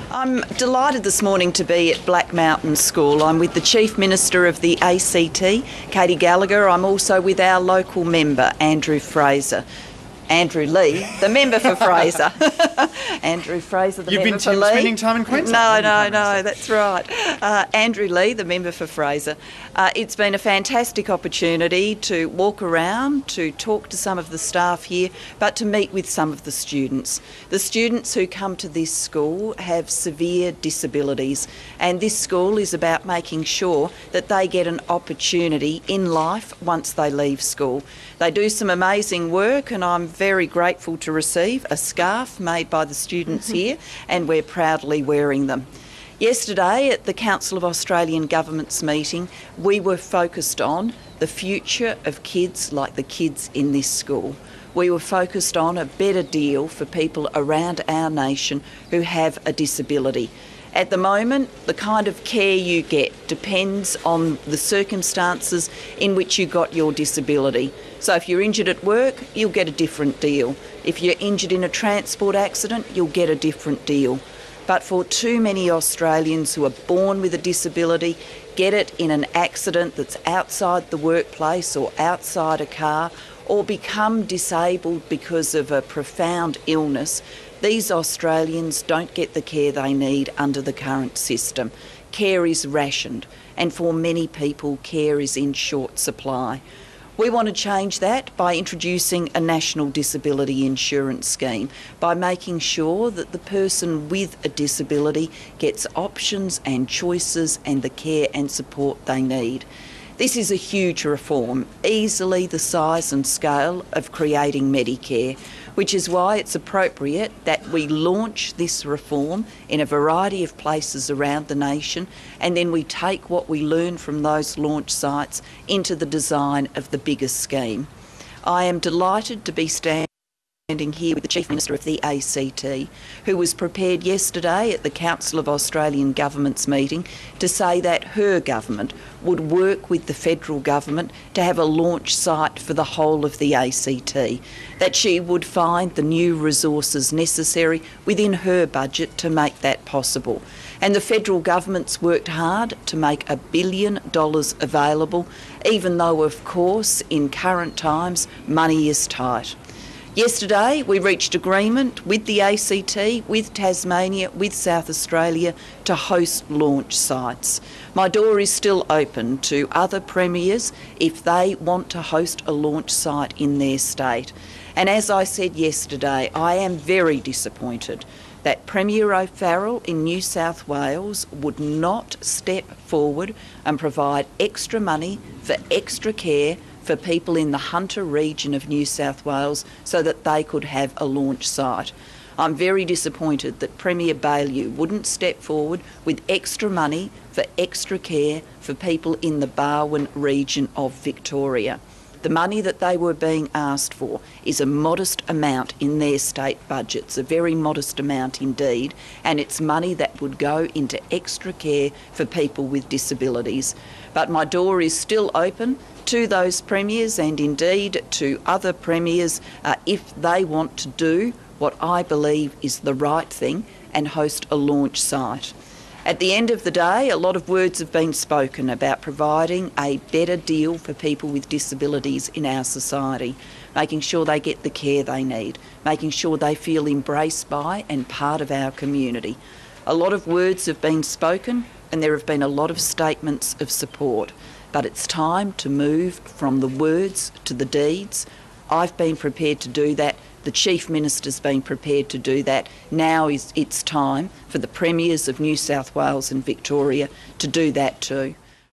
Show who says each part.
Speaker 1: I'm delighted this morning to be at Black Mountain School. I'm with the Chief Minister of the ACT, Katie Gallagher. I'm also with our local member, Andrew Lee, the member for Fraser. Andrew Fraser, the member for Lee.
Speaker 2: You've been spending time in Queensland?
Speaker 1: No, that's right. Andrew Lee, the member for Fraser. It's been a fantastic opportunity to walk around, to talk to some of the staff here, but to meet with some of the students. The students who come to this school have severe disabilities, and this school is about making sure that they get an opportunity in life once they leave school. They do some amazing work, and I'm very grateful to receive a scarf made by the students here, and we're proudly wearing them. Yesterday at the Council of Australian Governments meeting, we were focused on the future of kids like the kids in this school. We were focused on a better deal for people around our nation who have a disability. At the moment, the kind of care you get depends on the circumstances in which you got your disability. So if you're injured at work, you'll get a different deal. If you're injured in a transport accident, you'll get a different deal. But for too many Australians who are born with a disability, get it in an accident that's outside the workplace or outside a car, or become disabled because of a profound illness, these Australians don't get the care they need under the current system. Care is rationed, and for many people, care is in short supply. We want to change that by introducing a national disability insurance scheme, by making sure that the person with a disability gets options and choices and the care and support they need. This is a huge reform, easily the size and scale of creating Medicare, which is why it's appropriate that we launch this reform in a variety of places around the nation, and then we take what we learn from those launch sites into the design of the bigger scheme. I am delighted to be standing here with the Chief Minister of the ACT, who was prepared yesterday at the Council of Australian Governments meeting to say that her government would work with the federal government to have a launch site for the whole of the ACT, that she would find the new resources necessary within her budget to make that possible. And the federal government's worked hard to make $1 billion available, even though, of course, in current times, money is tight. Yesterday we reached agreement with the ACT, with Tasmania, with South Australia to host launch sites. My door is still open to other premiers if they want to host a launch site in their state. And as I said yesterday, I am very disappointed that Premier O'Farrell in New South Wales would not step forward and provide extra money for extra care for people in the Hunter region of New South Wales so that they could have a launch site. I'm very disappointed that Premier Baillieu wouldn't step forward with extra money for extra care for people in the Barwon region of Victoria. The money that they were being asked for is a modest amount in their state budgets, a very modest amount indeed, and it's money that would go into extra care for people with disabilities. But my door is still open to those premiers and indeed to other premiers if they want to do what I believe is the right thing and host a launch site. At the end of the day, a lot of words have been spoken about providing a better deal for people with disabilities in our society, making sure they get the care they need, making sure they feel embraced by and part of our community. A lot of words have been spoken and there have been a lot of statements of support, but it's time to move from the words to the deeds. I've been prepared to do that. The Chief Minister's been prepared to do that. Now it's time for the Premiers of New South Wales and Victoria to do that too.